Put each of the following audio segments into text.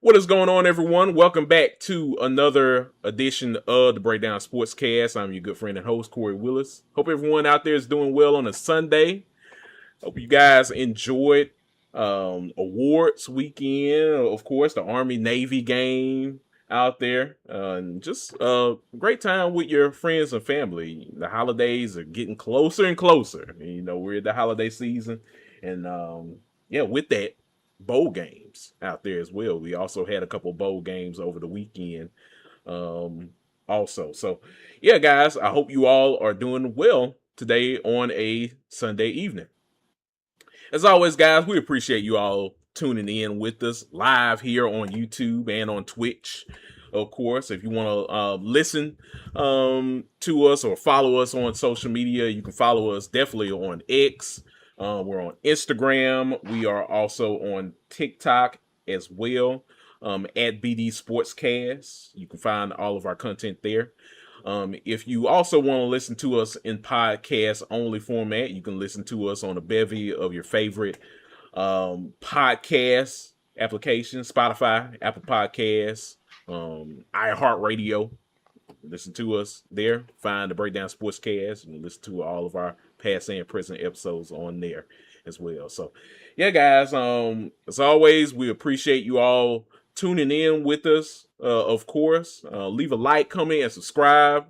What is going on, everyone? Welcome back to another edition of the Breakdown Sportscast. I'm your good friend and host, Corey Willis. Hope everyone out there is doing well on a Sunday. Hope you guys enjoyed awards weekend. Of course, the Army Navy game out there. And just a great time with your friends and family. The holidays are getting closer and closer. We're at the holiday season. And yeah, with that, bowl games out there as well. We also had a couple bowl games over the weekend. Um, also. So, yeah, guys, I hope you all are doing well today on a Sunday evening. As always, guys, we appreciate you all tuning in with us live here on YouTube and on Twitch. Of course, if you want to listen to us or follow us on social media, you can follow us definitely on X. We're on Instagram. We are also on TikTok as well at BD Sportscast. You can find all of our content there. If you also want to listen to us in podcast only format, you can listen to us on a bevy of your favorite podcast applications: Spotify, Apple Podcasts, iHeartRadio. Listen to us there. Find the Breakdown Sportscast and listen to all of our past and present episodes on there as well. So, yeah, guys. As always, we appreciate you all tuning in with us. Of course, leave a like, comment, and subscribe.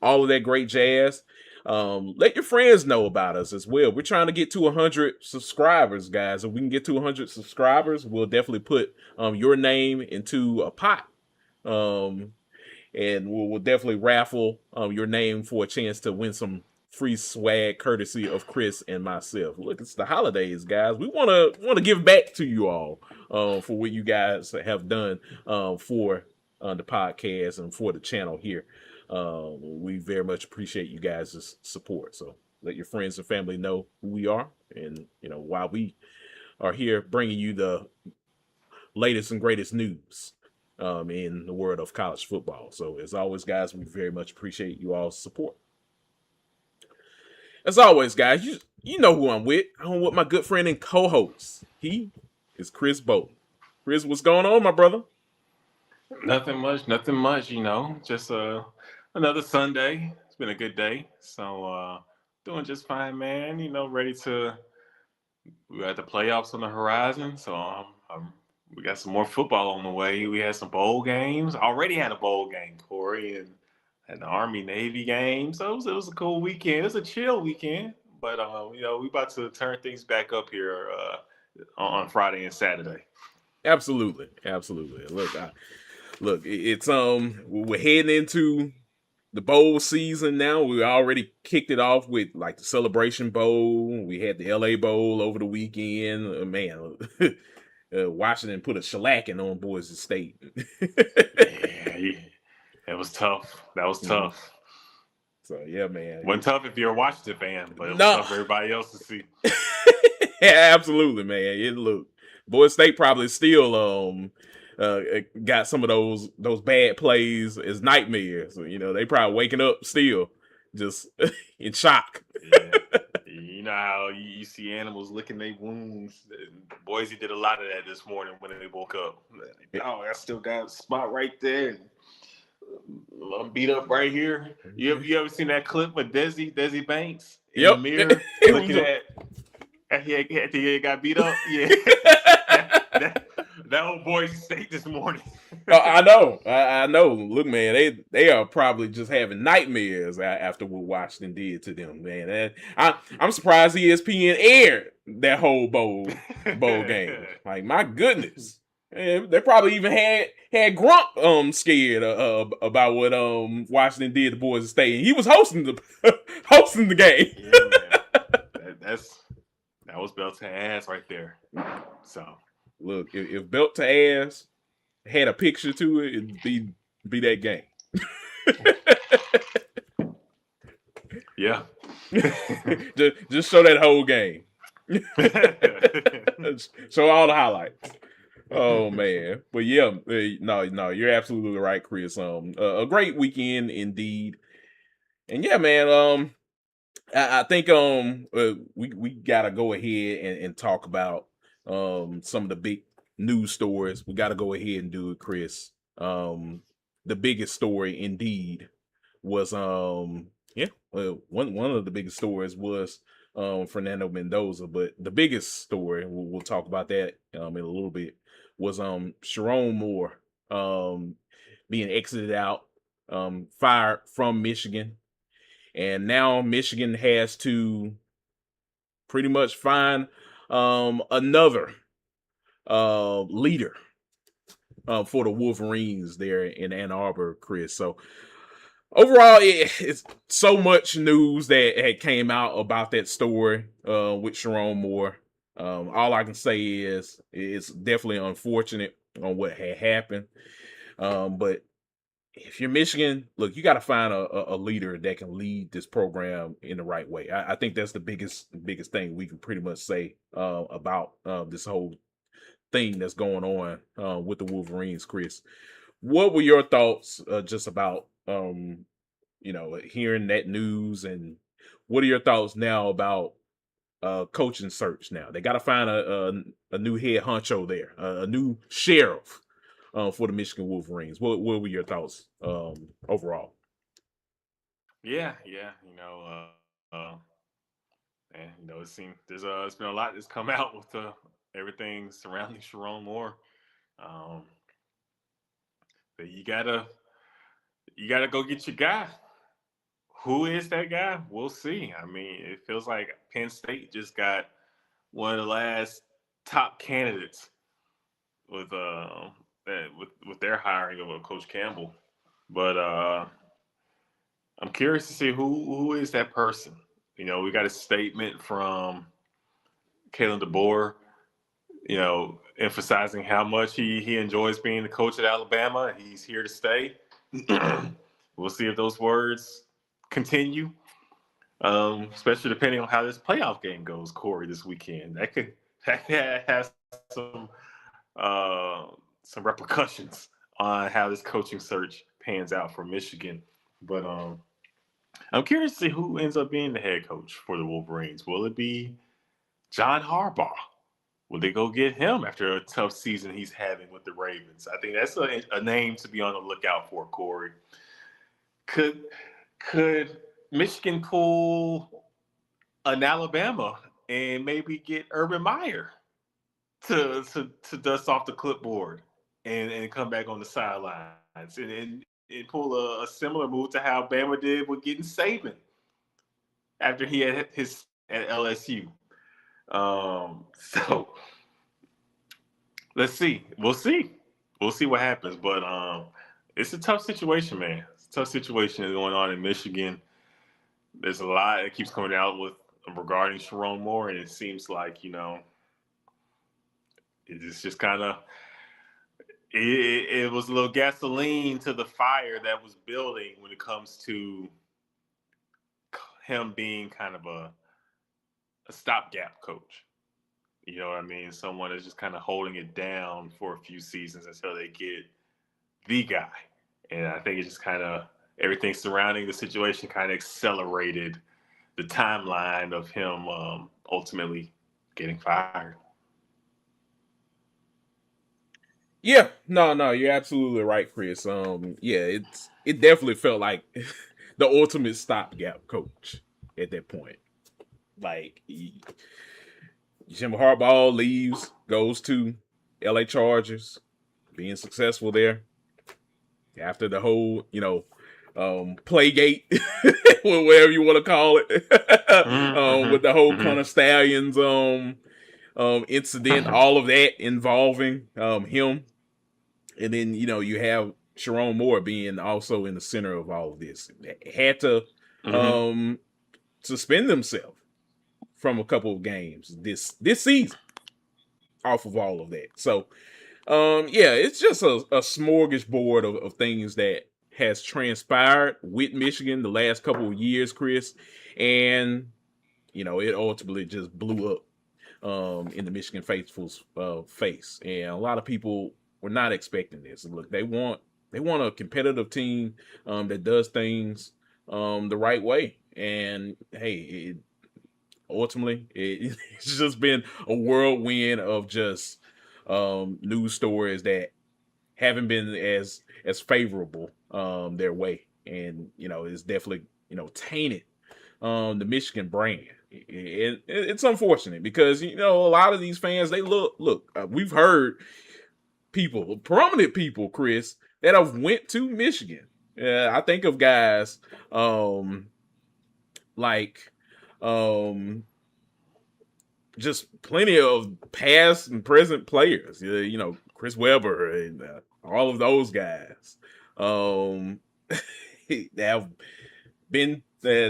All of that great jazz. Let your friends know about us as well. We're trying to get to 100 subscribers, guys. If we can get to 100 subscribers, we'll definitely put your name into a pot. And we'll definitely raffle your name for a chance to win some free swag courtesy of Chris and myself. Look, it's the holidays, guys. We want to give back to you all for what you guys have done for the podcast and for the channel here. We very much appreciate you guys' support. So let your friends and family know who we are, and while we are here bringing you the latest and greatest news in the world of college football. So as always, guys, we very much appreciate you all's support. As always, guys, you know who I'm with. I'm with my good friend and co-host. He is Chris Bolton. Chris, what's going on, my brother? Nothing much, nothing much, just another Sunday. It's been a good day. So doing just fine, man. Ready to we got the playoffs on the horizon. So we got some more football on the way. We had some bowl games. Already had a bowl game, Corey, and had the Army Navy game. So it was a cool weekend. It was a chill weekend. But we about to turn things back up here on Friday and Saturday. Absolutely, absolutely. Look, it's we're heading into the bowl season now. We already kicked it off with like the Celebration Bowl. We had the LA Bowl over the weekend. Man, Washington put a shellacking on Boise State. Yeah, it was tough. That was Mhm. tough. So yeah, man. Wasn't tough if you're a Washington fan, but it was No, tough for everybody else to see. yeah, absolutely, man. It look Boise State probably still got some of those bad plays as nightmares. They probably waking up still just in shock. Yeah. You know how you see animals licking their wounds. Boise did a lot of that this morning when they woke up. Oh, I still got a spot right there. I'm beat up right here. You ever seen that clip with Desi Banks in the Yep. mirror looking at after he got beat up? Yeah. that old Boise State this morning. I know. I know. Look, man, they are probably just having nightmares after what Washington did to them, man. I'm surprised ESPN aired that whole bowl game. Like, my goodness. They probably even had Grump scared about what Washington did to Boise State. And he was hosting the game. Yeah, man. That was belt to ass right there. So Look, if belt to ass had a picture to it, it'd be that game. yeah. just show that whole game. Show all the highlights. Oh man, but yeah, no, you're absolutely right, Chris. A great weekend indeed, and yeah, man. I think we gotta go ahead and talk about some of the big news stories, we got to go ahead and do it, Chris. The biggest story indeed was yeah, well, one of the biggest stories was Fernando Mendoza, but the biggest story, we'll talk about that in a little bit, was Sharon Moore being exited out, fired from Michigan, and now Michigan has to pretty much find another leader for the Wolverines there in Ann Arbor, Chris. So overall, it's so much news that had came out about that story with Sharon Moore. All I can say is it's definitely unfortunate on what had happened. But if you're Michigan, look, you got to find a leader that can lead this program in the right way. I think that's the biggest thing we can pretty much say about this whole thing that's going on with the Wolverines, Chris. What were your thoughts just about hearing that news, and what are your thoughts now about coaching search? Now they got to find a new head honcho there, a new sheriff for the Michigan Wolverines. What were your thoughts overall? Yeah, yeah. And it seems there's been a lot that's come out with everything surrounding Sharon Moore. Um, but you gotta go get your guy. Who is that guy? We'll see. I mean, it feels like Penn State just got one of the last top candidates with with their hiring of Coach Campbell. But I'm curious to see who is that person. We got a statement from Kalen DeBoer, emphasizing how much he enjoys being the coach at Alabama. He's here to stay. We'll see if those words continue, especially depending on how this playoff game goes, Corey, this weekend. That could have some repercussions on how this coaching search pans out for Michigan. But I'm curious to see who ends up being the head coach for the Wolverines. Will it be John Harbaugh? Will they go get him after a tough season he's having with the Ravens? I think that's a name to be on the lookout for, Corey. Could could Michigan pull an Alabama and maybe get Urban Meyer to dust off the clipboard and come back on the sidelines and pull a similar move to how Bama did with getting Saban after he had his at LSU. So let's see. We'll see what happens. But it's a tough situation, man. It's a tough situation that's going on in Michigan. There's a lot that keeps coming out with regarding Sharon Moore, and it seems like it's just kind of it was a little gasoline to the fire that was building when it comes to him being kind of a stopgap coach. You know what I mean? Someone is just kind of holding it down for a few seasons until they get the guy. And I think it's just kind of everything surrounding the situation kind of accelerated the timeline of him ultimately getting fired. Yeah, no, you're absolutely right, Chris. Yeah, it definitely felt like the ultimate stopgap coach at that point. Like Jim Harbaugh leaves, goes to LA Chargers, being successful there after the whole, playgate, whatever you want to call it, with the whole Connor Stallions incident, all of that involving him, and then you have Sharon Moore being also in the center of all of this. Had to suspend themselves from a couple of games this season off of all of that. So yeah, it's just a smorgasbord of things that has transpired with Michigan the last couple of years, Chris, and it ultimately just blew up in the Michigan faithful's face, and a lot of people were not expecting this. Look, they want a competitive team that does things the right way, and hey, ultimately it's just been a whirlwind of just news stories that haven't been as favorable their way, and it's definitely tainted the Michigan brand. It's unfortunate because a lot of these fans, they look. We've heard people, prominent people, Chris, that have went to Michigan. I think of guys like um just plenty of past and present players. Chris Webber and all of those guys. Um, that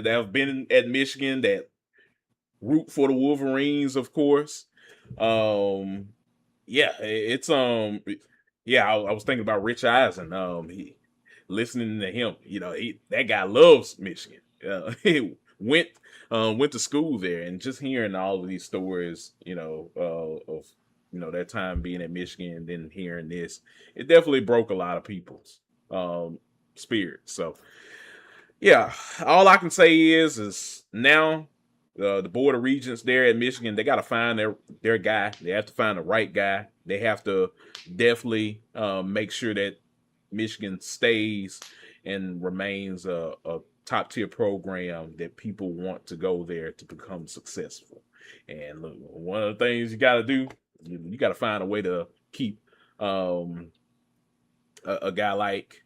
have been at Michigan, that root for the Wolverines, of course. Um, yeah, it's yeah. I was thinking about Rich Eisen. Listening to him, that guy loves Michigan. He went to school there, and just hearing all of these stories, of that time being at Michigan, and then hearing this, it definitely broke a lot of people's spirits. So yeah, all I can say is now the board of regents there at Michigan, they got to find their guy. They have to find the right guy. They have to definitely make sure that Michigan stays and remains a top tier program that people want to go there to become successful. And look, one of the things you got to do, you got to find a way to keep a guy like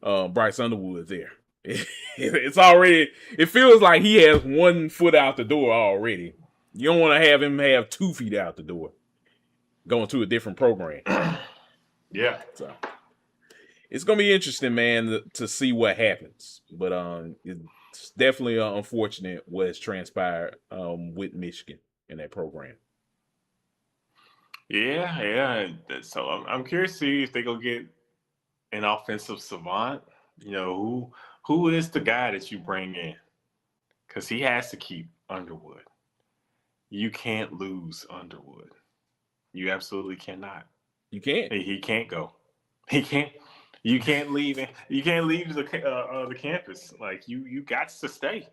Bryce Underwood there. It's already. It feels like he has 1 foot out the door already. You don't want to have him have 2 feet out the door, going to a different program. Yeah. So it's gonna be interesting, man, to see what happens. But it's definitely unfortunate what has transpired with Michigan in that program. Yeah, yeah. So I'm curious to see if they go get an offensive savant. Who is the guy that you bring in? Because he has to keep Underwood. You can't lose Underwood. You absolutely cannot. You can't. He can't go. He can't. You can't leave. You can't leave the campus. Like you got to stay.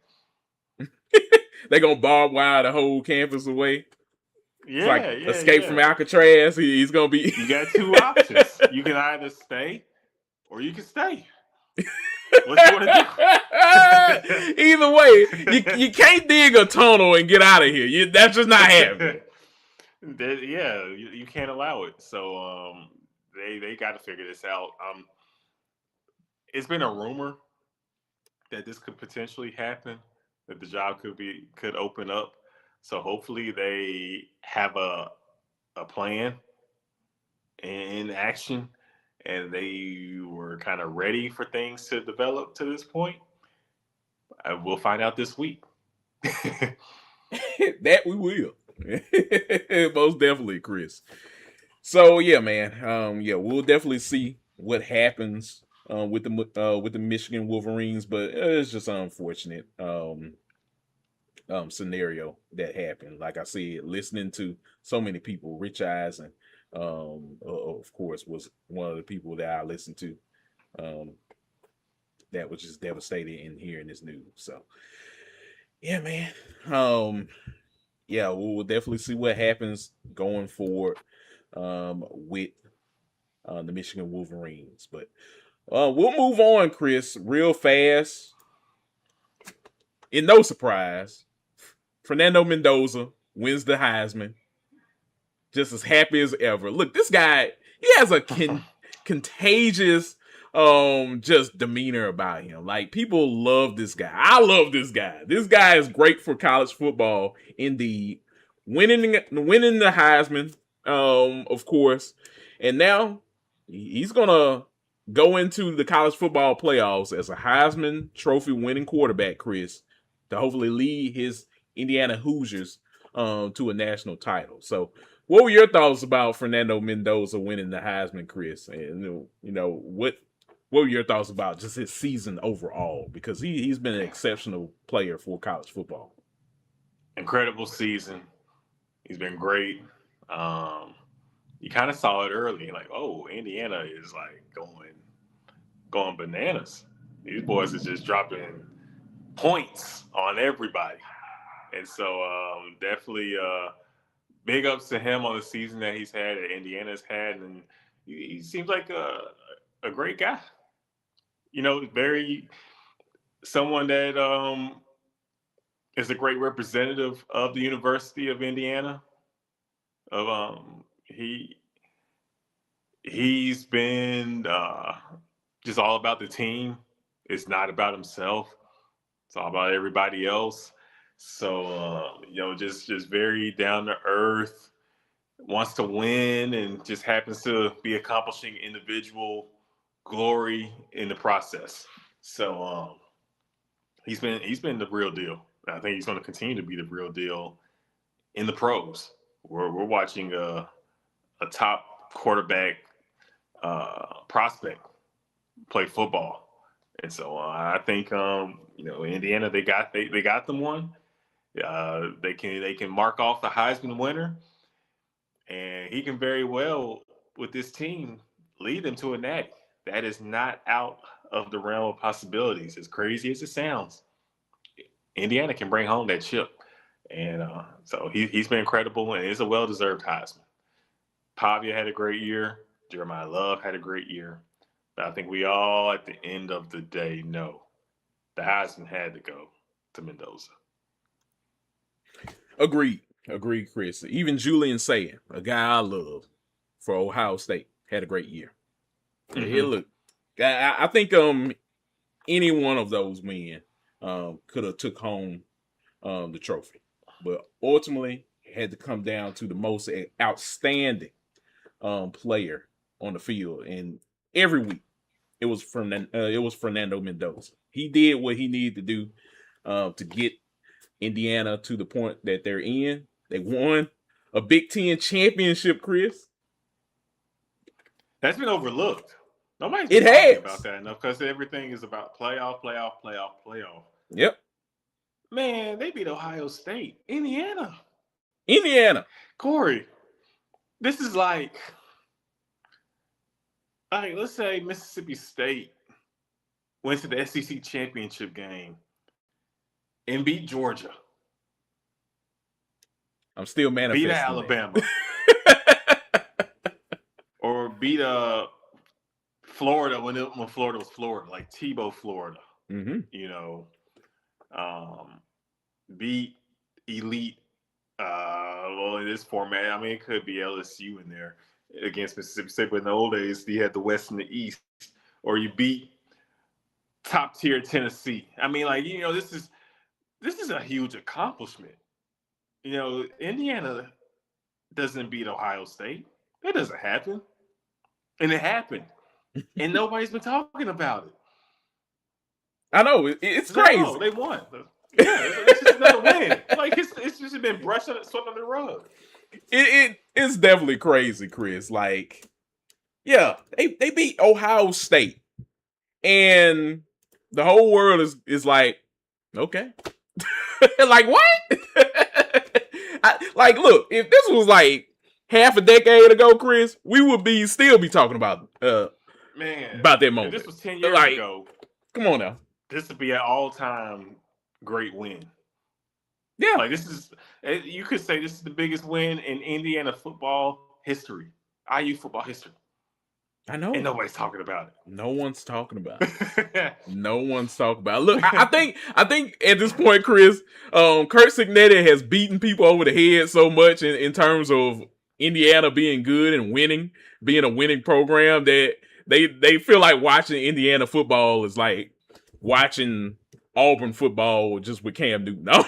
They're gonna barbed wire the whole campus away. It's like Yeah, yeah, Escape from yeah. Alcatraz. He's gonna be. You got two options. You can either stay or you can stay. What you want to do? Either way, you can't dig a tunnel and get out of here. That's just not happening. Yeah, you can't allow it. So they got to figure this out. It's been a rumor that this could potentially happen, that the job could open up. So hopefully they have a plan in action, and they were kind of ready for things to develop to this point. We'll find out this week. That we will. Most definitely, Chris. So yeah, man. Yeah, we'll definitely see what happens with the Michigan Wolverines, but it's just an unfortunate scenario that happened. Like I said, listening to so many people, Rich Eisen, of course, was one of the people that I listened to. That was just devastated in hearing this news. So yeah, man. Yeah, we'll definitely see what happens going forward with the Michigan Wolverines. But we'll move on, Chris, real fast. In no surprise, Fernando Mendoza wins the Heisman. Just as happy as ever. Look, this guy, he has a contagious just demeanor about him. Like, people love this guy. I love this guy. This guy is great for college football indeed. Winning the Heisman, of course. And now he's gonna go into the college football playoffs as a Heisman Trophy winning quarterback, Chris, to hopefully lead his Indiana Hoosiers to a national title. So what were your thoughts about Fernando Mendoza winning the Heisman, Chris? And what were your thoughts about just his season overall? Because he's been an exceptional player for college football. Incredible season. He's been great. You kind of saw it early, like, oh, Indiana is like going bananas. These boys are just dropping points on everybody, and so definitely big ups to him on the season that he's had, that Indiana's had, and he seems like a great guy. Very someone that is a great representative of the University of Indiana. Of he's been just all about the team. It's not about himself. It's all about everybody else. So just very down to earth, wants to win, and just happens to be accomplishing individual glory in the process. So he's been the real deal. I think he's going to continue to be the real deal in the pros. We're watching a top quarterback prospect play football. And so I think Indiana they got them one. They can mark off the Heisman winner, and he can very well with this team lead them to a natty. That is not out of the realm of possibilities. As crazy as it sounds, Indiana can bring home that chip, and so he's been incredible, and it's a well deserved Heisman. Pavia had a great year. Jeremiah Love had a great year. But I think we all, at the end of the day, know the Heisman had to go to Mendoza. Agreed, Chris. Even Julian Sayin, a guy I love for Ohio State, had a great year. Mm-hmm. Look, I think any one of those men could have took home the trophy, but ultimately it had to come down to the most outstanding player on the field, and every week it was Fernando Mendoza. He did what he needed to do to get Indiana to the point that they're in. They won a Big Ten championship, Chris. That's been overlooked. Nobody's It been talking has. about that enough because everything is about playoff, playoff, playoff, playoff. Yep. Man, they beat Ohio State. Indiana. Indiana. Corey, this is like let's say Mississippi State went to the SEC championship game and beat Georgia. I'm still manifesting. Beat Alabama. Or beat Florida when Florida was Florida, like Tebow, Florida. Mm-hmm. Beat elite. Well, in this format, I mean, it could be LSU in there against Mississippi State, but in the old days, you had the West and the East. Or you beat top tier Tennessee. I mean, this is a huge accomplishment. Indiana doesn't beat Ohio State. That doesn't happen. And it happened. And nobody's been talking about it. I know. It's crazy. Oh, they won. Yeah, it's just another win. Like, it's just been swept under the rug. It's definitely crazy, Chris. Like, yeah, they beat Ohio State. And the whole world is like, okay. Like, what? Look, if this was like half a decade ago, Chris, we would still be talking about about that moment. If this was 10 years ago, come on now, this would be an all-time great win. Yeah, like you could say this is the biggest win in Indiana football history, IU football history. I know, and nobody's talking about it. No one's talking about it. No one's talking about it. Look, I think at this point, Chris, Kurt Signetti has beaten people over the head so much in terms of Indiana being good and winning, being a winning program, that they feel like watching Indiana football is like watching Auburn football just with Cam Newton. No.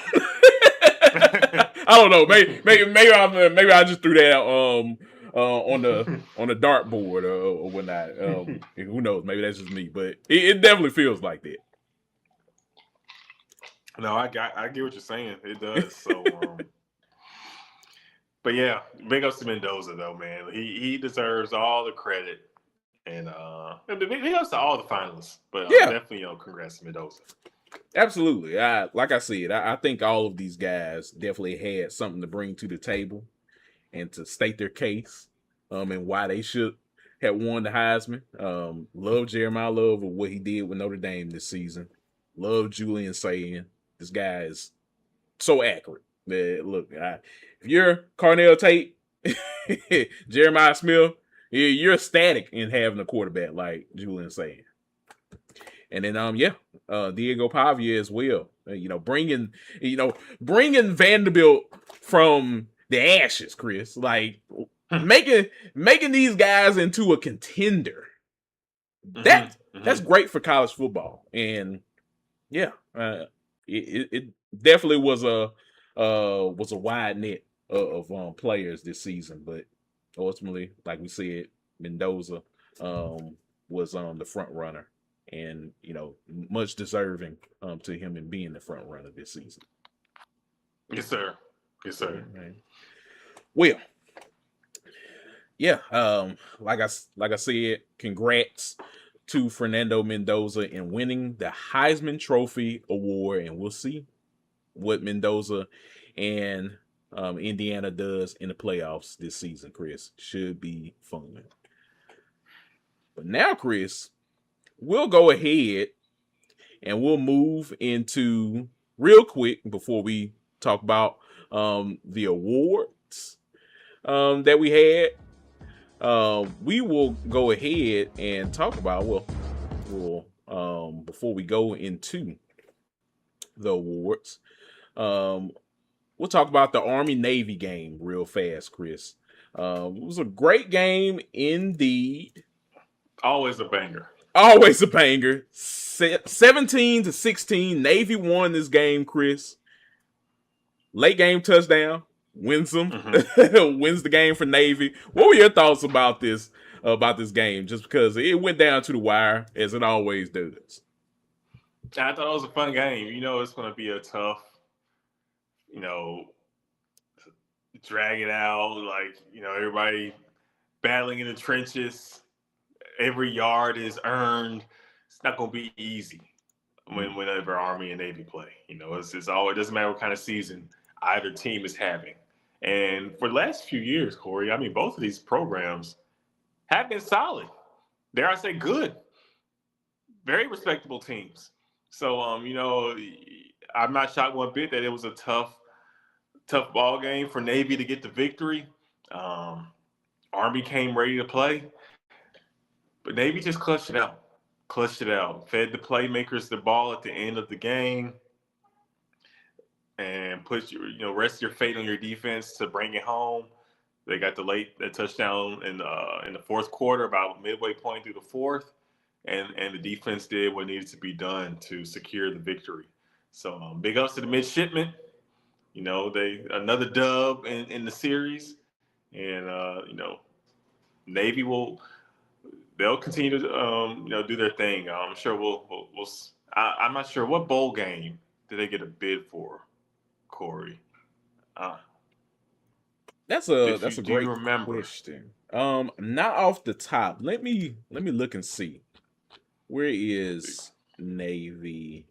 I don't know. Maybe I just threw that out on the dartboard or whatnot. Who knows? Maybe that's just me, but it definitely feels like that. No, I get what you're saying. It does. So, but yeah, big ups to Mendoza though, man. He deserves all the credit, and big ups to all the finalists. But definitely, congrats to Mendoza. Absolutely. Like I said, I think all of these guys definitely had something to bring to the table and to state their case, and why they should have won the Heisman. Love Jeremiah Love of what he did with Notre Dame this season. Love Julian Sayin. This guy is so accurate. Look, if you're Carnell Tate, Jeremiah Smith, you're ecstatic in having a quarterback like Julian's saying. And then Diego Pavia as well. Bringing Vanderbilt from the ashes, Chris. Like making these guys into a contender. That's great for college football. And yeah, it definitely was a wide net of players this season, but ultimately, like we said, Mendoza was the front runner, and much deserving to him in being the front runner this season. Yes, sir. Yes, sir. Well, yeah. Like I said, congrats to Fernando Mendoza in winning the Heisman Trophy award, and we'll see what Mendoza and Indiana does in the playoffs this season. Chris, should be fun. But now, Chris, we'll go ahead and we'll move into real quick before we talk about the awards that we had. We will go ahead and talk about before we go into the awards. We'll talk about the Army-Navy game real fast, Chris. It was a great game indeed. Always a banger. Always a banger. 17-16, Navy won this game, Chris. Late game touchdown. Wins them. Wins the game for Navy. What were your thoughts about this game? Just because it went down to the wire, as it always does. I thought it was a fun game. It's going to be a tough, drag it out. Like, everybody battling in the trenches. Every yard is earned. It's not going to be easy whenever Army and Navy play. It's always, it doesn't matter what kind of season either team is having. And for the last few years, Corey, both of these programs have been solid. Dare I say good. Very respectable teams. So, I'm not shocked one bit that it was a tough ball game for Navy to get the victory. Army came ready to play. But Navy just clutched it out. Fed the playmakers the ball at the end of the game. And rest your fate on your defense to bring it home. They got the touchdown in the fourth quarter, about midway point through the fourth, and the defense did what needed to be done to secure the victory. So big ups to the midshipmen. They another dub in the series, and Navy they'll continue to do their thing. I'm sure we'll I'm not sure what bowl game did they get a bid for, Corey. That's a great question. Not off the top. Let me look and see. Where is Navy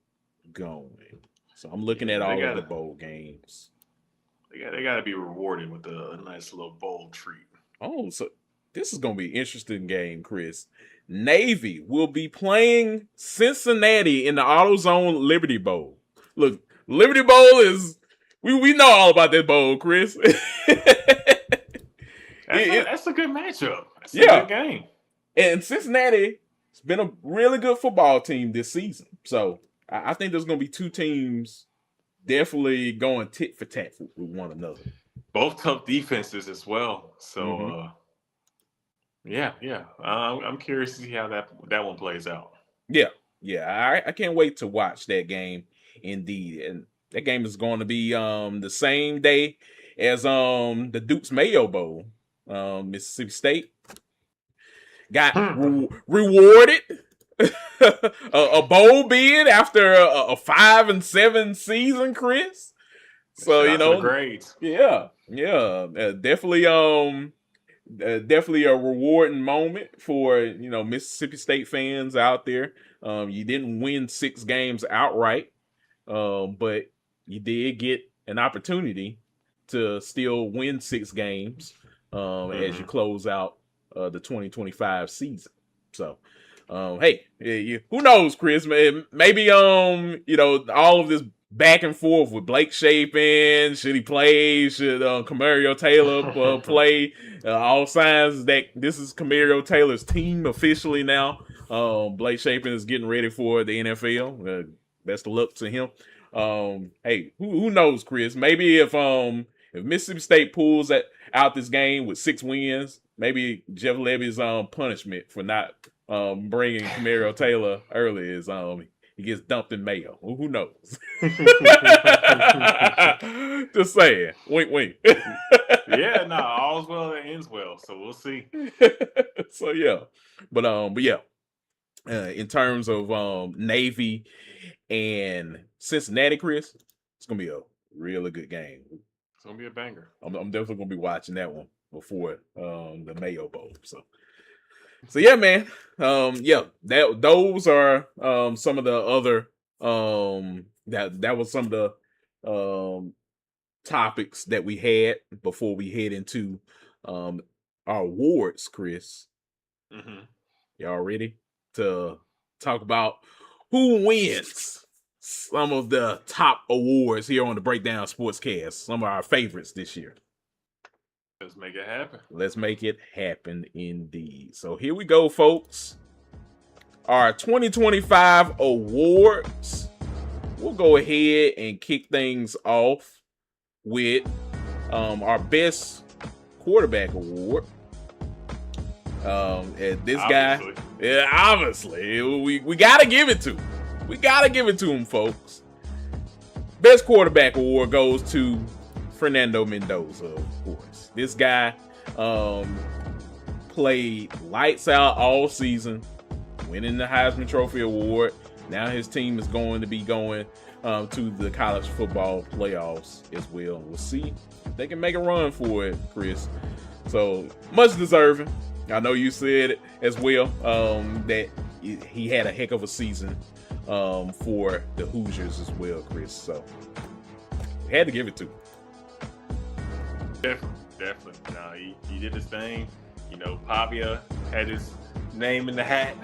going? So I'm looking at all of the bowl games. They got to be rewarded with a nice little bowl treat. Oh, so this is going to be an interesting game, Chris. Navy will be playing Cincinnati in the AutoZone Liberty Bowl. Look, Liberty Bowl is we know all about that bowl, Chris. That's a good matchup. That's a good game. And Cincinnati has been a really good football team this season. So I think there's going to be two teams definitely going tit for tat with one another. Both tough defenses as well. So, yeah. I'm curious to see how that one plays out. Yeah. I can't wait to watch that game indeed. And that game is going to be the same day as the Duke's Mayo Bowl. Mississippi State got rewarded a bowl bid after a 5-7 season, Chris. So grades. Definitely a rewarding moment for Mississippi State fans out there. You didn't win 6 games outright, but you did get an opportunity to still win 6 games as you close out the 2025 season. So, hey, who knows, Chris? Maybe all of this back and forth with Blake Shapen. Should he play? Should Camario Taylor play? All signs that this is Camario Taylor's team officially now. Blake Shapen is getting ready for the NFL. Best of luck to him. Hey, who knows, Chris? Maybe if Mississippi State pulls out this game with 6 wins, maybe Jeff Levy's punishment for not bringing Camario Taylor early is he gets dumped in mayo. Well, who knows? Just saying. Wink, wink. Yeah, no, all's well that ends well. So we'll see. So yeah, but yeah. In terms of Navy and Cincinnati, Chris, it's gonna be a really good game. It's gonna be a banger. I'm definitely gonna be watching that one before the Mayo Bowl. So yeah, man. Yeah, those are some of the other that was some of the topics that we had before we head into our awards, Chris. Mm-hmm. Y'all ready to talk about who wins some of the top awards here on the Breakdown Sportscast? Some of our favorites this year. Let's make it happen. Let's make it happen indeed. So here we go, folks. Our 2025 awards. We'll go ahead and kick things off with our best quarterback award. And this guy, yeah, obviously, we gotta give it to him. We gotta give it to him, folks. Best quarterback award goes to Fernando Mendoza, of course. This guy played lights out all season, winning the Heisman Trophy award. Now his team is going to be going to the college football playoffs as well. We'll see if they can make a run for it, Chris. So much deserving. I know you said it as well, that he had a heck of a season for the Hoosiers as well, Chris. So we had to give it to him. Definitely. No, he did his thing. You know, Pavia had his name in the hat,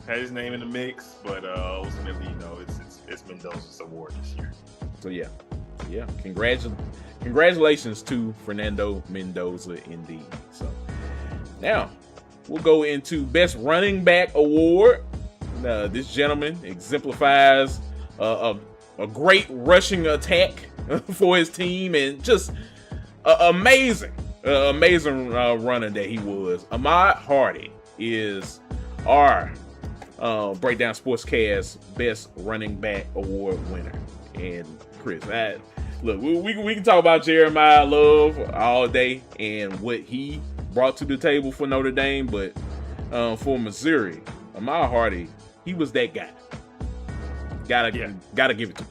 had his name in the mix, but ultimately, you know, it's Mendoza's award this year. So yeah. Congratulations to Fernando Mendoza indeed. So now we'll go into best running back award. This gentleman exemplifies a great rushing attack for his team and just amazing runner that he was. Ahmad Hardy is our Breakdown Sportscast best running back award winner. And Chris, look, we can talk about Jeremiah Love all day and what he brought to the table for Notre Dame, but for Missouri, Ahmad Hardy, he was that guy. Gotta give it to him.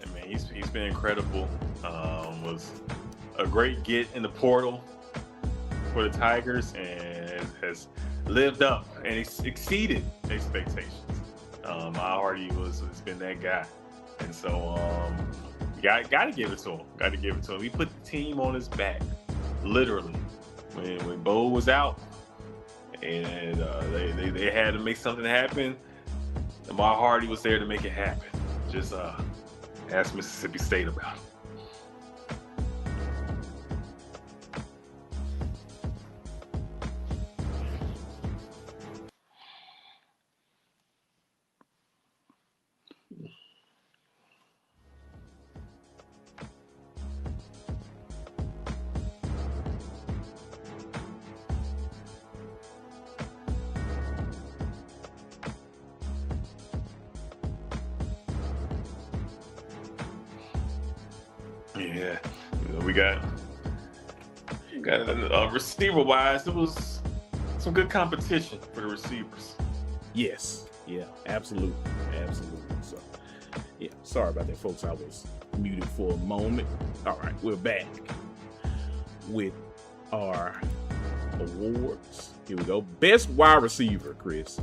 I mean, he's been incredible. Was a great get in the portal for the Tigers and has lived up and exceeded expectations. Ahmad Hardy has been that guy, and so got to give it to him. Got to give it to him. He put the team on his back, literally, when Bo was out, and they had to make something happen. Ahmad Hardy was there to make it happen. Just ask Mississippi State about it. Yeah, we got receiver wise. It was some good competition for the receivers. Yes, yeah, absolutely. So, yeah, sorry about that, folks. I was muted for a moment. All right, we're back with our awards. Here we go. Best wide receiver, Chris.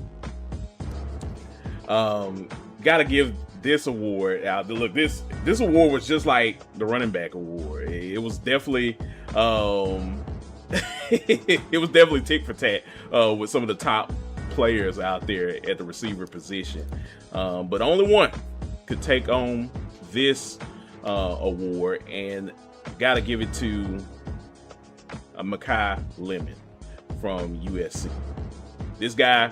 Gotta give this award out. Look, this award was just like the running back award. It was definitely it was definitely tick for tat with some of the top players out there at the receiver position. But only one could take on this award, and got to give it to Makai Lemon from USC. This guy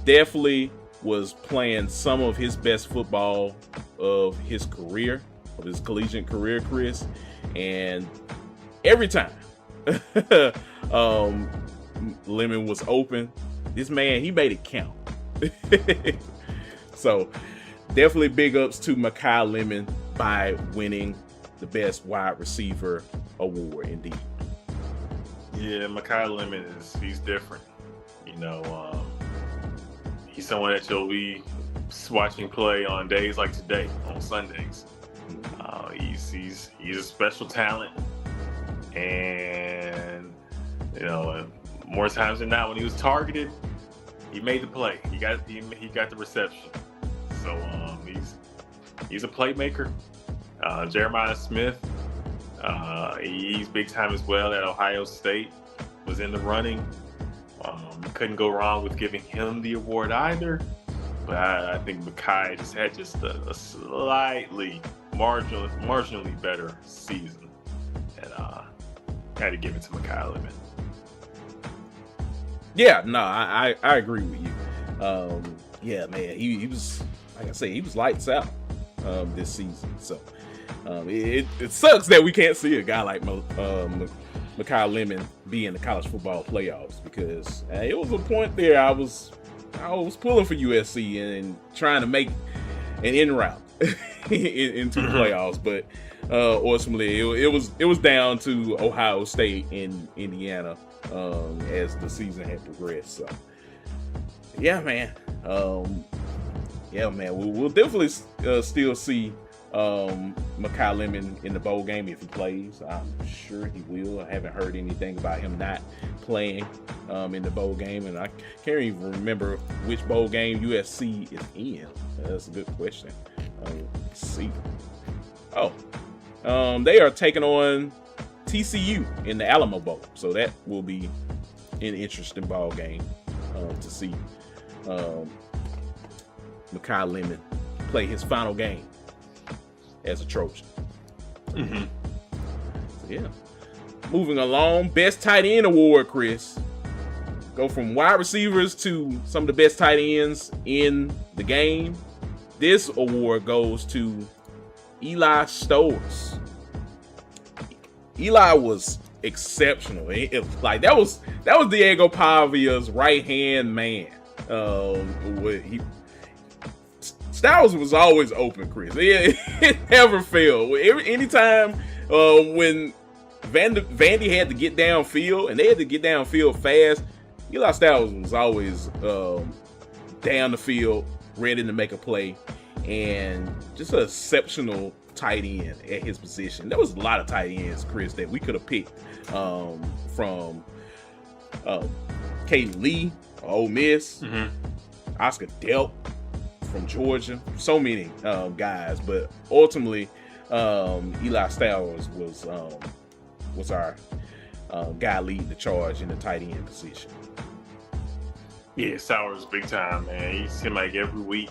definitely was playing some of his best football of his career, of his collegiate career, Chris. And every time Lemon was open, this man, he made it count. So definitely big ups to Makai Lemon by winning the best wide receiver award indeed. Yeah, Makai Lemon he's different. You know, he's someone that you'll be watching play on days like today, on Sundays. He's a special talent, and you know, more times than not, when he was targeted, he made the play. He got the reception. So he's a playmaker. Jeremiah Smith, he's big time as well at Ohio State. Was in the running. Couldn't go wrong with giving him the award either. But I think Makai just had a slightly, marginally better season. And had to give it to Makai Lemon. Yeah, no, I agree with you. Yeah, man, he was, like I say, he was lights out this season. So it sucks that we can't see a guy like Makai Lemon be in the college football playoffs, because it was a point there I was pulling for USC and trying to make an in route into the playoffs, but ultimately it was down to Ohio State and Indiana as the season had progressed. So yeah, man, we'll definitely still see Makai Lemon in the bowl game if he plays. I'm sure he will. I haven't heard anything about him not playing in the bowl game, and I can't even remember which bowl game USC is in. That's a good question. Let's see. They are taking on TCU in the Alamo Bowl, so that will be an interesting ball game to see Makai Lemon play his final game as a Trojan. Mm-hmm. So yeah. Moving along, best tight end award, Chris. Go from wide receivers to some of the best tight ends in the game. This award goes to Eli Stowers. Eli was exceptional. That was Diego Pavia's right hand man. Stowers was always open, Chris. It never failed. Anytime when Vandy had to get downfield, and they had to get downfield fast, Eli Stowers was always down the field, ready to make a play, and just an exceptional tight end at his position. There was a lot of tight ends, Chris, that we could have picked from Caden Lee, Ole Miss, Oscar Delp from Georgia, so many guys, but ultimately Eli Stowers was our guy leading the charge in the tight end position. Yeah, Stowers big time, man. He seemed like every week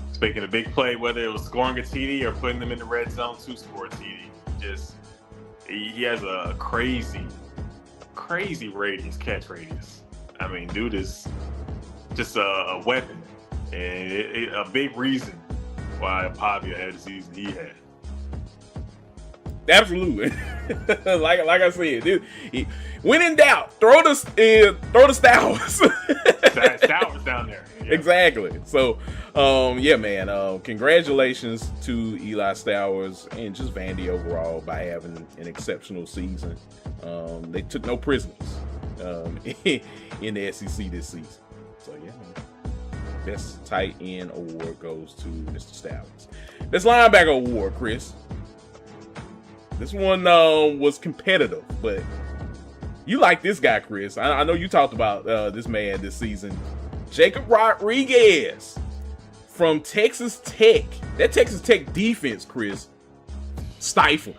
he's making a big play, whether it was scoring a TD or putting them in the red zone to score a TD. He has a crazy catch radius. I mean, dude is just a weapon. And a big reason why Pavia had the season he had. Absolutely. like I said, dude, when in doubt, throw the Stowers. Stowers down there. Yeah. Exactly. So, yeah, man. Congratulations to Eli Stowers and just Vandy overall by having an exceptional season. They took no prisoners in the SEC this season. So, yeah, man. Best tight end award goes to Mr. Stowers. Best linebacker award, Chris. This one was competitive, but you like this guy, Chris. I know you talked about this man this season. Jacob Rodriguez from Texas Tech. That Texas Tech defense, Chris, stifling.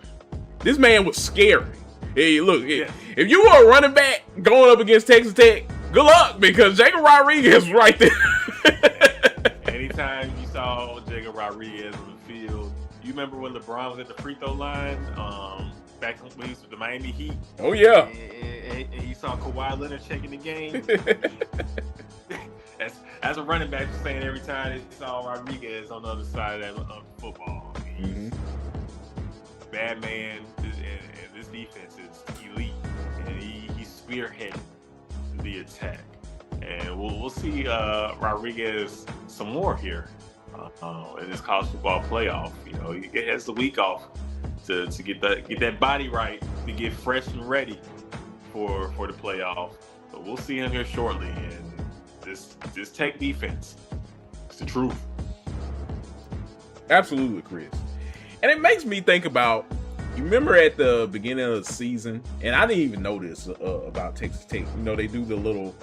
This man was scary. Hey, look, if you were a running back going up against Texas Tech, good luck, because Jacob Rodriguez was right there. time you saw Jacob Rodriguez on the field, you remember when LeBron was at the free throw line, back when he was with the Miami Heat? Oh yeah. And he saw Kawhi Leonard checking the game. As a running back, saying every time they saw Rodriguez on the other side of football, he's bad man, and this defense is elite, and he's spearheading the attack. And we'll see Rodriguez some more here in this college football playoff. You know, he has the week off to get that body right, to get fresh and ready for the playoff. But we'll see him here shortly. And this Tech defense, it's the truth. Absolutely, Chris. And it makes me think about, you remember at the beginning of the season, and I didn't even know this about Texas Tech. You know, they do the little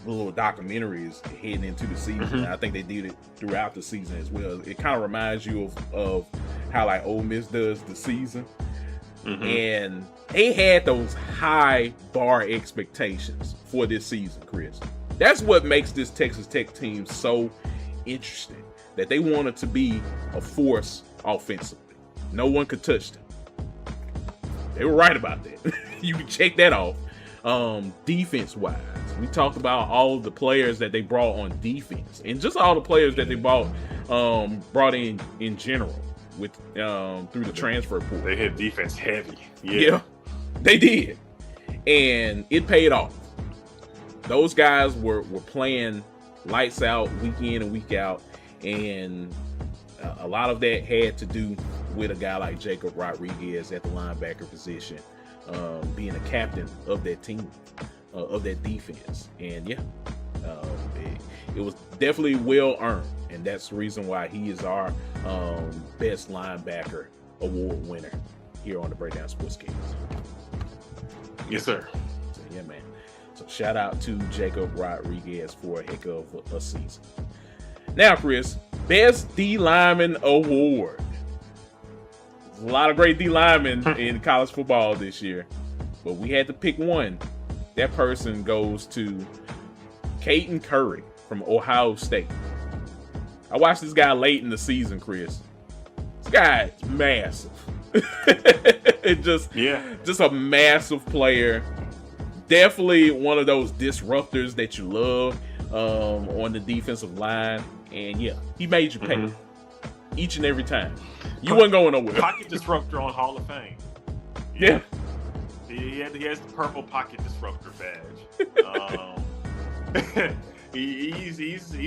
documentaries heading into the season. Mm-hmm. I think they did it throughout the season as well. It kind of reminds you of how like Ole Miss does the season. Mm-hmm. And they had those high bar expectations for this season, Chris. That's what makes this Texas Tech team so interesting, that they wanted to be a force offensively. No one could touch them. They were right about that. You can check that off. Defense-wise, we talked about all of the players that they brought on defense, and just all the players that they brought in general with through the transfer pool. They hit defense heavy. Yeah, they did, and it paid off. Those guys were playing lights out week in and week out, and a lot of that had to do with a guy like Jacob Rodriguez at the linebacker position, being a captain of that team, of that defense. And it was definitely well earned, and that's the reason why he is our best linebacker award winner here on the Breakdown Sportscast. Yes, sir. So, yeah, man. So shout out to Jacob Rodriguez for a heck of a season. Now, Chris, Best D Lineman Award. There's a lot of great D linemen in college football this year, but we had to pick one. That person goes to Caden Curry from Ohio State. I watched this guy late in the season, Chris. This guy is massive. Just a massive player. Definitely one of those disruptors that you love on the defensive line. And yeah, he made you pay each and every time. You wasn't going nowhere. Pocket disruptor on Hall of Fame. Yeah. He has the purple pocket disruptor badge. He's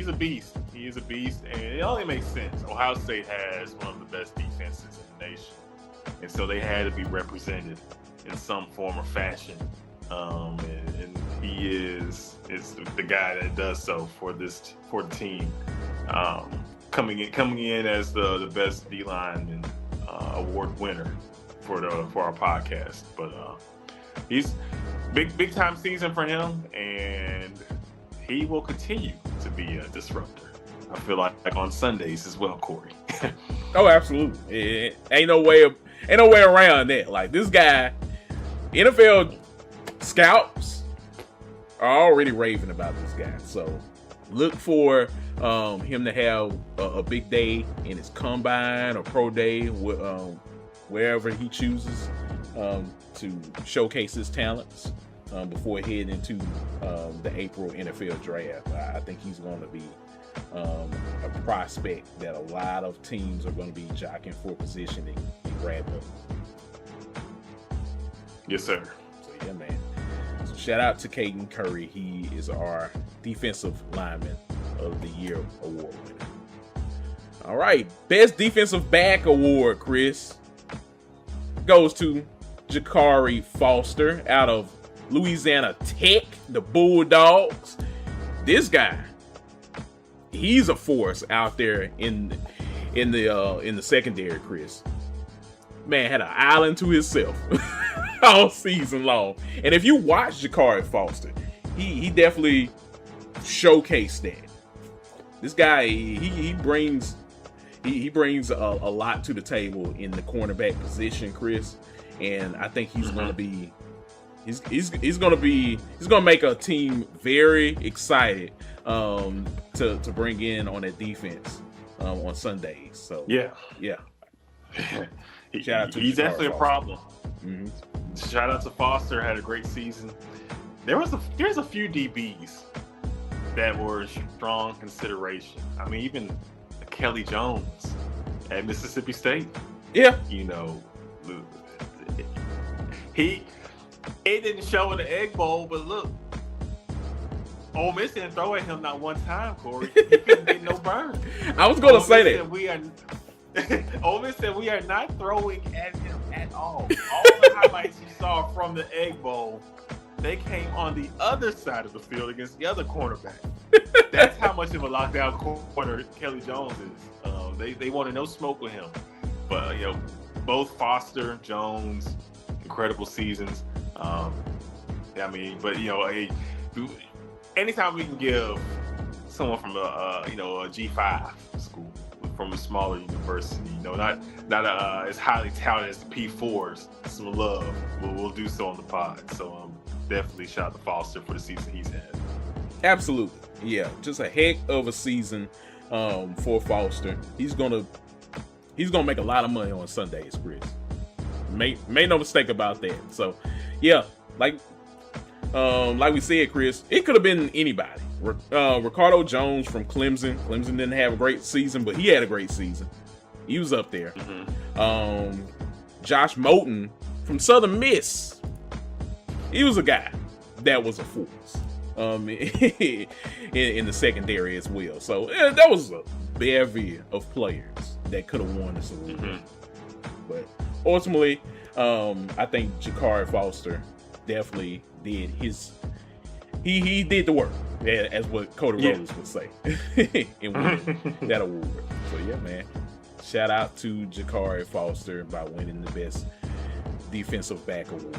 a beast. He is a beast, and it only makes sense. Ohio State has one of the best defenses in the nation, and so they had to be represented in some form or fashion. And he is the guy that does so for the team. Coming in as the best D-line award winner for our podcast, but he's big time season for him, and he will continue to be a disruptor. I feel like on Sundays as well, Corey. Oh, absolutely. Ain't no way around that. Like, this guy, NFL scouts are already raving about this guy. So look for him to have a big day in his combine or pro day, wherever he chooses to showcase his talents before heading into the April NFL draft. I think he's going to be a prospect that a lot of teams are going to be jockeying for position and grabbing up. Yes, sir. So yeah, man. So shout out to Caden Curry. He is our Defensive Lineman of the Year award winner. All right, Best Defensive Back award, Chris, goes to Jakari Foster out of Louisiana Tech, the Bulldogs. This guy, he's a force out there in the secondary, Chris. Man had an island to himself all season long. And if you watch Jakari Foster, he definitely showcased that. This guy, he brings a lot to the table in the cornerback position, Chris. And I think he's going to be He's gonna make a team very excited to bring in on that defense on Sundays. So yeah. Shout out to He's Jakari definitely a Foster. problem. Mm-hmm. Shout out to Foster, had a great season. There's a few DBs that were strong consideration. I mean, even Kelly Jones at Mississippi State. Yeah. You know, it didn't show in the Egg Bowl, but look, Ole Miss didn't throw at him not one time, Corey. He couldn't get no burn. I was gonna say that. Ole Miss said we are not throwing at him at all. All the highlights you saw from the Egg Bowl, they came on the other side of the field against the other cornerback. That's how much of a lockdown corner Kelly Jones is. They wanted no smoke with him. But both Foster, Jones, incredible seasons. I mean, but anytime we can give someone from a G5 school, from a smaller university, not as highly talented as the P4s, some love, we'll do so on the pod. So definitely shout out to Foster for the season he's had. Absolutely, yeah, just a heck of a season for Foster. He's gonna make a lot of money on Sundays, Chris. Make no mistake about that. So, yeah, like we said, Chris, it could have been anybody. Ricardo Jones from Clemson. Clemson didn't have a great season, but he had a great season. He was up there. Mm-hmm. Josh Moulton from Southern Miss. He was a guy that was a force in the secondary as well. So that was a bevy of players that could have won this award. Mm-hmm. But ultimately, I think Jakari Foster definitely did his. He did the work, as what Cody Rhodes would say, in winning that award. So yeah, man, shout out to Jakari Foster by winning the best defensive back award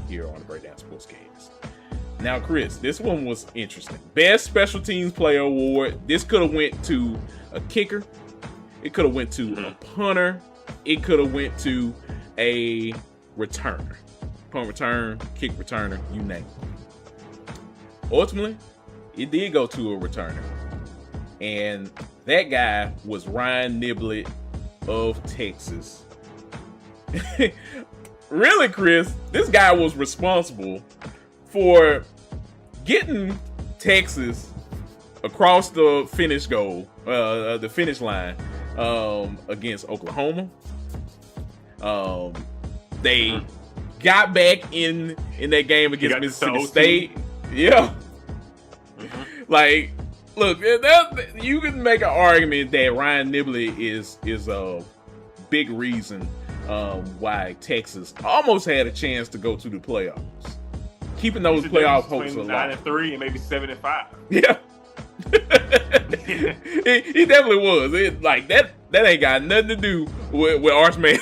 here on the Breakdown Sportscast. Now, Chris, this one was interesting. Best Special Teams Player Award. This could have went to a kicker. It could have went to a punter. It could have went to a returner. Punt return, kick returner, you name it. Ultimately, it did go to a returner. And that guy was Ryan Niblett of Texas. Really, Chris, this guy was responsible for getting Texas across the finish line against Oklahoma. They got back in that game against Mississippi State. Yeah. Mm-hmm. Like, look, you can make an argument that Ryan Niblett is a big reason why Texas almost had a chance to go to the playoffs. Keeping those playoff hopes alive. 9-3 and maybe 7-5. Yeah. he definitely was. Like that ain't got nothing to do with Archman.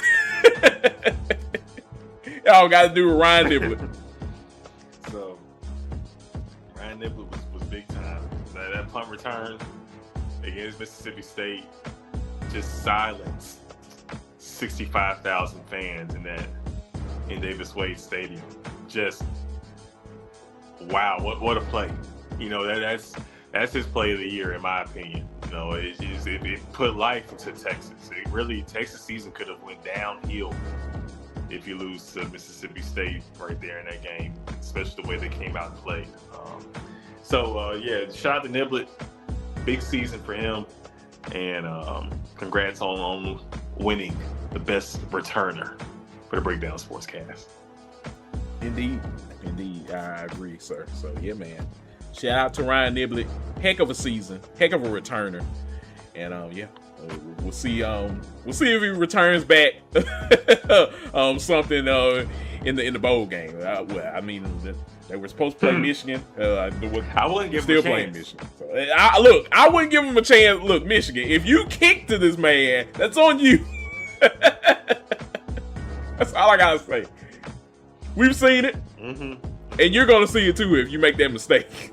Y'all got to do with Ryan Niblett. So Ryan Niblett was big time. That punt return against Mississippi State just silenced 65,000 fans in Davis Wade Stadium. Just wow, what a play! That's his play of the year in my opinion. It put life into Texas. Texas season could have went downhill if you lose to Mississippi State right there in that game, especially the way they came out and played. Shout out to Niblett. Big season for him. And congrats on winning the best returner for the Breakdown Sportscast. Indeed, I agree, sir. So yeah, man. Shout out to Ryan Niblett. Heck of a season, heck of a returner, and we'll see if he returns back something in the bowl game. They were supposed to play Michigan. I wouldn't give still him a playing chance. Michigan. So, I wouldn't give him a chance. Look, Michigan, if you kick to this man, that's on you. That's all I gotta say. We've seen it, and you're gonna see it too if you make that mistake.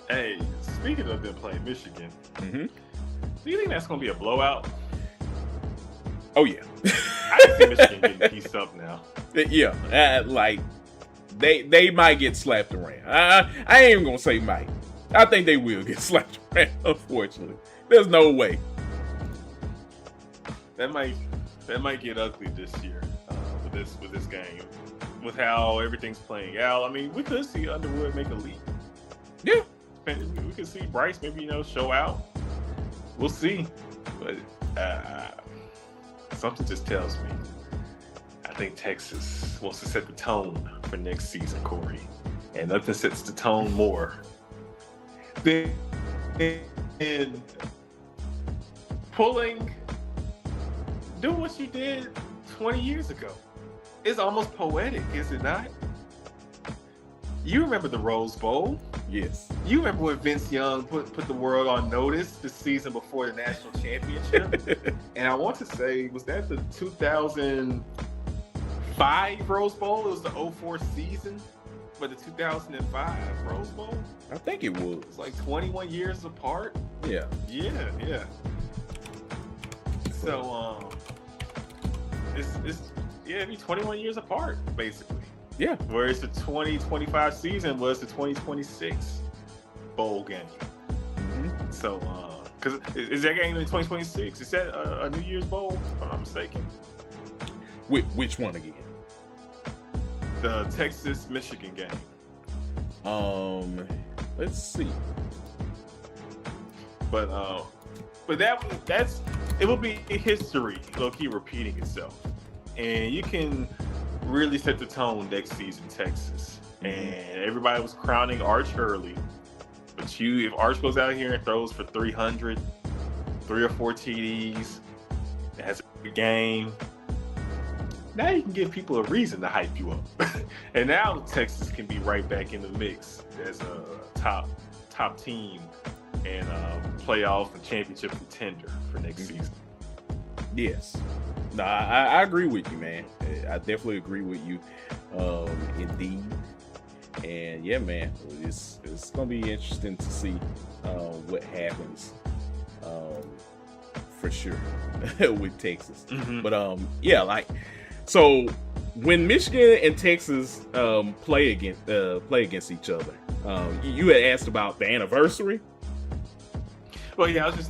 Hey, speaking of them playing Michigan, do you think that's gonna be a blowout? Oh yeah. I can see Michigan getting pieced up now. Yeah, like they might get slapped around. I ain't even gonna say might. I think they will get slapped around. Unfortunately, there's no way. That might get ugly this year with this game, with how everything's playing out. I mean, we could see Underwood make a leap. Yeah, we could see Bryce maybe show out. We'll see, but something just tells me I think Texas wants to set the tone for next season, Corey, and nothing sets the tone more than doing what you did 20 years ago. It's almost poetic, is it not? You remember the Rose Bowl? Yes. You remember when Vince Young put the world on notice the season before the national championship? And I want to say, was that the 2005 Rose Bowl? It was the 2004 season, but the 2005 Rose Bowl? I think it was. It's like 21 years apart. Yeah. Yeah. So, it'd be 21 years apart, basically. Yeah. Whereas the 2025 season was the 2026 bowl game. Mm-hmm. So, because is that game in 2026? Is that a New Year's Bowl, if I'm not mistaken? Which one again? The Texas-Michigan game. Let's see. But it will be history, low-key repeating itself. And you can really set the tone next season, Texas. And everybody was crowning Arch early. But if Arch goes out here and throws for 300, 3 or 4 TDs, and has a good game, now you can give people a reason to hype you up. And now Texas can be right back in the mix as a top team and playoff and championship contender for next season. Yes. No, I agree with you, man. I definitely agree with you. Indeed. And yeah, man, it's gonna be interesting to see what happens for sure with Texas. Mm-hmm. But yeah, like, so when Michigan and Texas play against each other, you had asked about the anniversary. Well, yeah, I was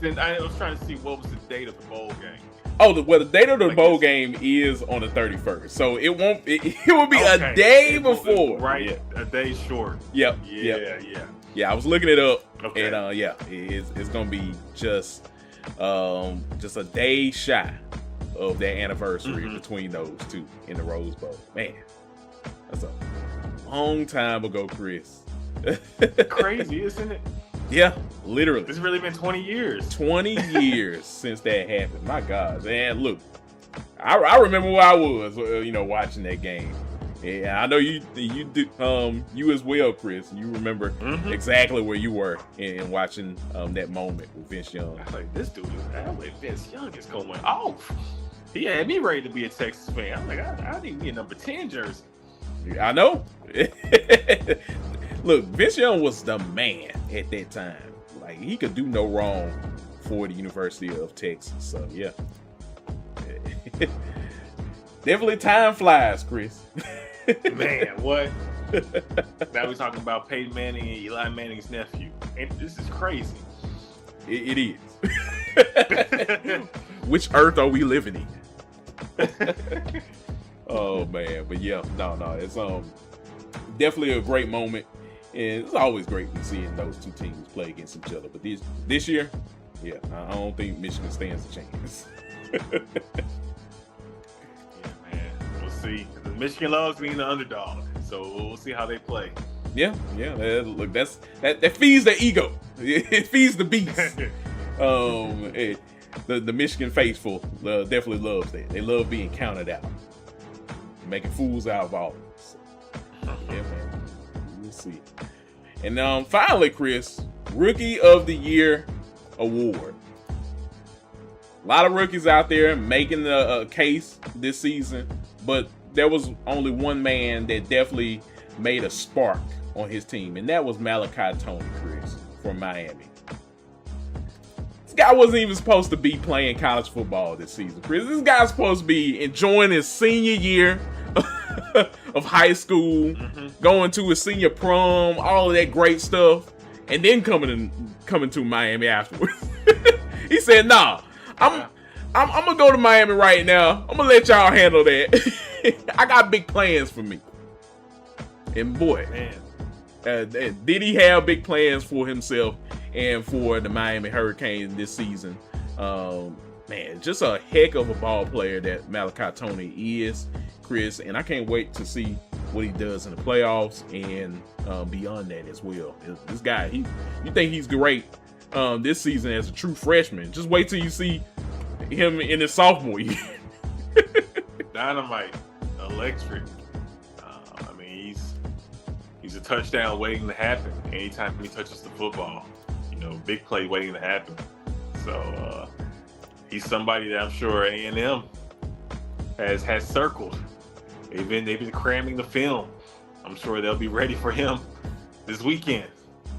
trying to see what was the date of the bowl game. Oh, the date of the bowl game is on the 31st, so it won't. It will be a day before, right? Yeah. A day short. Yep. Yeah. Yeah, I was looking it up, Okay. and it's gonna be just a day shy of that anniversary between those two in the Rose Bowl. Man, that's a long time ago, Chris. Crazy, isn't it? Yeah, literally. It's really been 20 years. 20 years since that happened. My God, man! Look, I remember where I was, watching that game. Yeah, I know you do. You as well, Chris. You remember exactly where you were in watching that moment with Vince Young. I was like, this dude, Vince Young is going off. He had me ready to be a Texas fan. I'm like, I need me a number 10 jersey. I know. Look, Vince Young was the man at that time. Like, he could do no wrong for the University of Texas. So yeah. Definitely time flies, Chris. Man, what? Now we're talking about Peyton Manning and Eli Manning's nephew. And this is crazy. It is. Which earth are we living in? Oh man, but yeah, no, it's definitely a great moment, and it's always great when seeing those two teams play against each other. But this year, yeah, I don't think Michigan stands a chance. Yeah, man, we'll see. Michigan loves being the underdog, so we'll see how they play. Yeah. Look, that feeds the ego. It feeds the beast. The Michigan faithful definitely loves that. They love being counted out, making fools out of all of us. So, yeah, man. We'll see. And finally, Chris, Rookie of the Year award. A lot of rookies out there making a case this season, but there was only one man that definitely made a spark on his team, and that was Malachi Tony, Chris, from Miami. guy wasn't even supposed to be playing college football this season, Chris. This guy's supposed to be enjoying his senior year of high school, going to his senior prom, all of that great stuff, and then coming to Miami afterwards. He said, "Nah, I'm gonna go to Miami right now. I'm gonna let y'all handle that. I got big plans for me." And boy, did he have big plans for himself and for the Miami Hurricanes this season? Man, just a heck of a ball player that Malachi Tony is, Chris, and I can't wait to see what he does in the playoffs and beyond that as well. This guy, you think he's great this season as a true freshman. Just wait till you see him in his sophomore year. Dynamite, electric. I mean, he's a touchdown waiting to happen anytime he touches the football. You know, big play waiting to happen. So he's somebody that I'm sure A&M has circled. They've been cramming the film. I'm sure they'll be ready for him this weekend.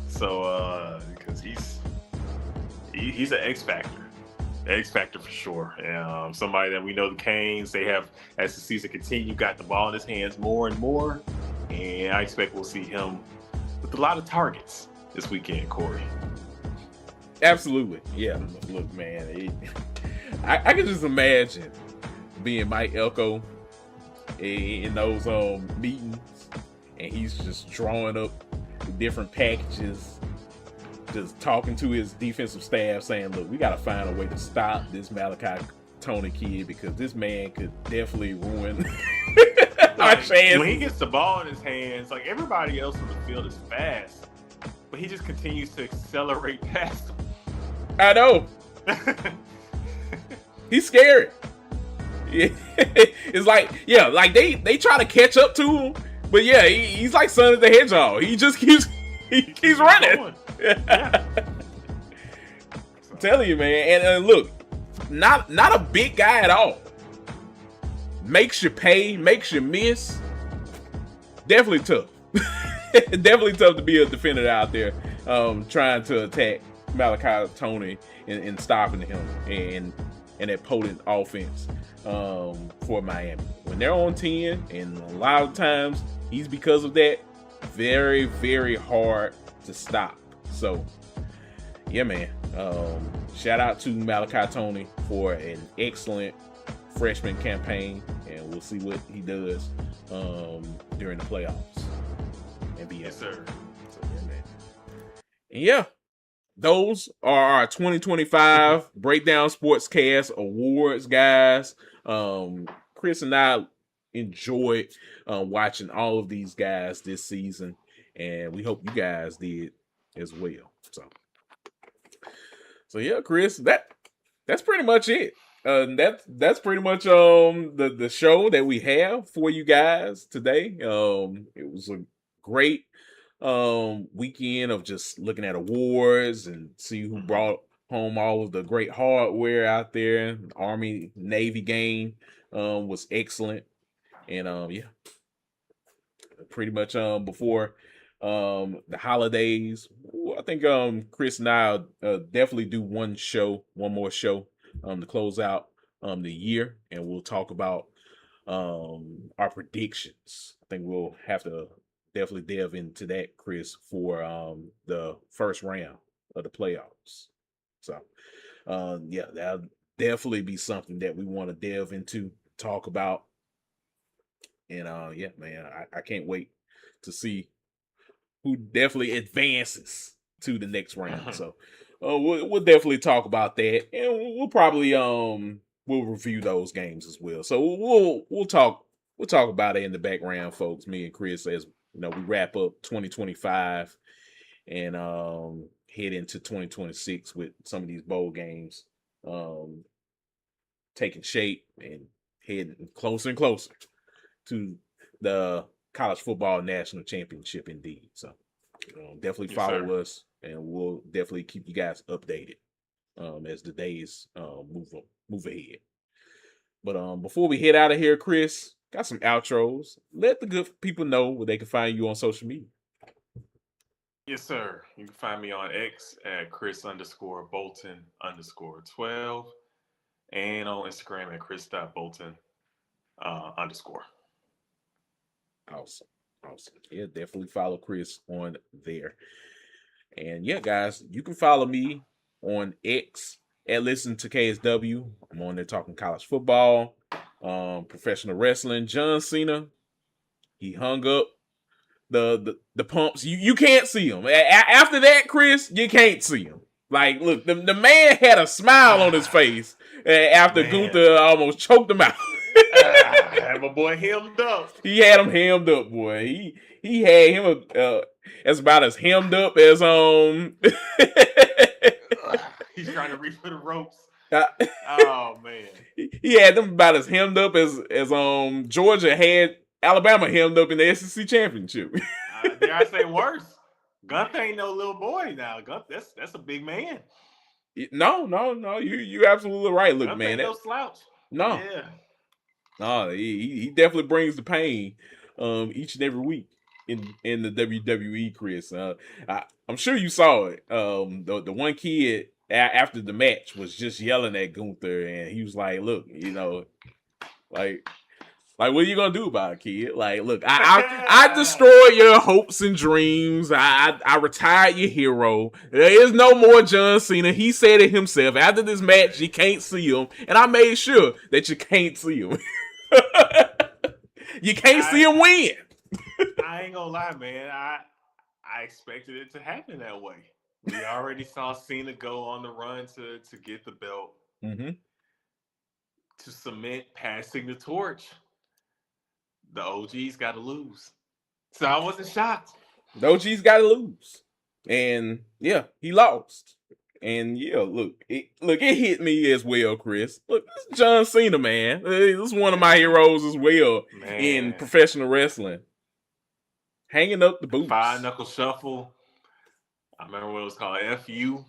So because he's an X factor for sure. Somebody that we know the Canes, they have, as the season continues, got the ball in his hands more and more, and I expect we'll see him with a lot of targets this weekend, Corey. Absolutely, yeah. Look, man, I can just imagine being Mike Elko in those meetings, and he's just drawing up different packages, just talking to his defensive staff, saying, "Look, we got to find a way to stop this Malachi Tony kid because this man could definitely ruin our chances." When he gets the ball in his hands, like everybody else on the field is fast, but he just continues to accelerate past them. I know. He's scary. Yeah. It's like, yeah, like they try to catch up to him, but yeah, he's like Sonic the Hedgehog. He just keeps running. Yeah. I'm telling you, man. And look, not a big guy at all. Makes you pay, makes you miss. Definitely tough. Definitely tough to be a defender out there, trying to attack Malachi Tony and stopping him and that potent offense for Miami. When they're on 10, and a lot of times he's, because of that, very, very hard to stop. So, yeah, man. Shout out to Malachi Tony for an excellent freshman campaign, and we'll see what he does during the playoffs and beyond. Yes, sir. So, yeah, man. And yeah, those are our 2025 Breakdown Sportscast Awards, guys. Chris and I enjoyed watching all of these guys this season, and we hope you guys did as well. So yeah, Chris, that's pretty much it. That's pretty much the show that we have for you guys today. It was a great weekend of just looking at awards and see who brought home all of the great hardware out there. The Army Navy game was excellent, and yeah, pretty much before the holidays, I think Chris and I definitely do one more show to close out the year, and we'll talk about our predictions. I think we'll have to definitely delve into that, Chris, for the first round of the playoffs. So yeah, that'll definitely be something that we want to delve into, talk about. And yeah, man, I can't wait to see who definitely advances to the next round. So we'll definitely talk about that, and we'll probably we'll review those games as well. So we'll talk about it in the background, folks. Me and Chris, as you know, we wrap up 2025 and head into 2026 with some of these bowl games taking shape and heading closer and closer to the college football national championship, indeed. So definitely follow us, and we'll definitely keep you guys updated as the days move ahead. But before we head out of here, Chris, got some outros. Let the good people know where they can find you on social media. Yes, sir. You can find me on X at Chris_Bolton_12 and on Instagram at Chris.Bolton underscore. Awesome. Awesome. Yeah, definitely follow Chris on there. And yeah, guys, you can follow me on X at Listen to KSW. I'm on there talking college football, professional wrestling. John Cena, he hung up the pumps. You can't see him. After that, Chris, you can't see him. Like, look, the man had a smile on his face after Man. Gunther almost choked him out. Had my boy hemmed up. He had him hemmed up, boy. He had him as about as hemmed up as He's trying to reach for the ropes. Oh man. He had them about as hemmed up as Georgia had Alabama hemmed up in the SEC championship. Dare I say worse? Gunther ain't no little boy now. Gunther, that's a big man. No. You absolutely right. Look, Gunther man, ain't no slouch. No. Yeah. No, he definitely brings the pain each and every week in the WWE, Chris. I'm sure you saw it. The one kid after the match was just yelling at Gunther, and he was like, "Look, like what are you gonna do about it, kid? Like, look, I destroyed your hopes and dreams. I retired your hero. There is no more John Cena. He said it himself. After this match, you can't see him, and I made sure that you can't see him." You can't see him win. I ain't gonna lie, man. I expected it to happen that way. We already saw Cena go on the run to get the belt, to cement passing the torch. The OG's got to lose, so I wasn't shocked. The OG's got to lose, and yeah, he lost. And yeah, look, it hit me as well, Chris. Look, this is John Cena, man. This is one of my heroes as well in professional wrestling. Hanging up the boots. 5-knuckle shuffle. I remember what it was called, FU.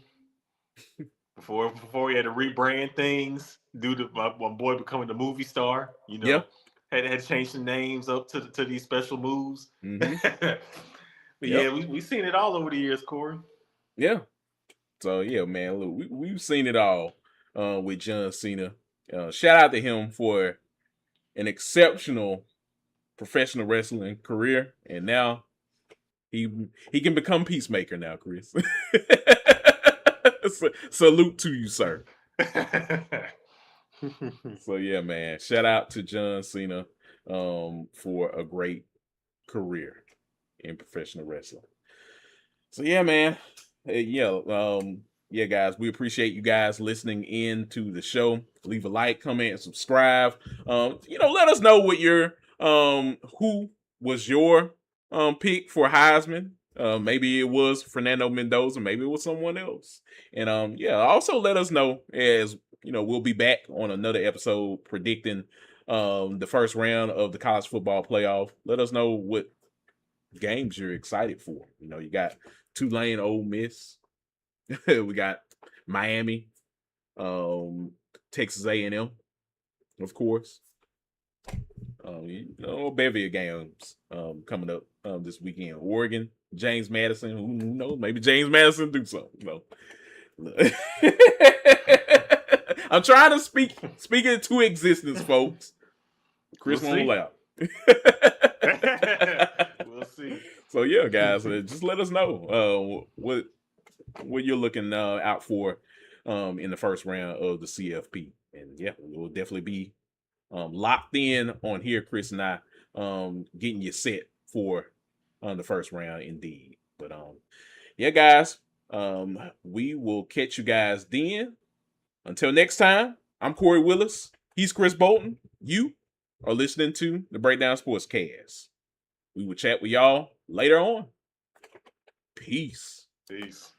Before we had to rebrand things due to my boy becoming the movie star, had to change the names up to these special moves. But yeah, we seen it all over the years, Corey. Yeah. So yeah, man, look, we've seen it all with John Cena. Shout out to him for an exceptional professional wrestling career, and now he can become Peacemaker now, Chris. Salute to you, sir. So yeah, man, shout out to John Cena for a great career in professional wrestling. So yeah, man. Yeah, guys, we appreciate you guys listening in to the show. Leave a like, comment, and subscribe. Let us know what your who was your pick for Heisman. Maybe it was Fernando Mendoza, maybe it was someone else. And also let us know, as we'll be back on another episode predicting the first round of the college football playoff. Let us know what games you're excited for. You got Tulane, Ole Miss. We got Miami, Texas A&M, of course. Bevy of games coming up this weekend. Oregon, James Madison. Who knows? Maybe James Madison do something. I'm trying to speak it into existence, folks. Chris won't allow. We'll see. So yeah, guys, just let us know what you're looking out for in the first round of the CFP. And yeah, we'll definitely be locked in on here, Chris and I, getting you set for the first round indeed. But yeah, guys, we will catch you guys then. Until next time, I'm Corey Willis. He's Chris Bolton. You are listening to the Breakdown Sportscast. We will chat with y'all later on. Peace. Peace.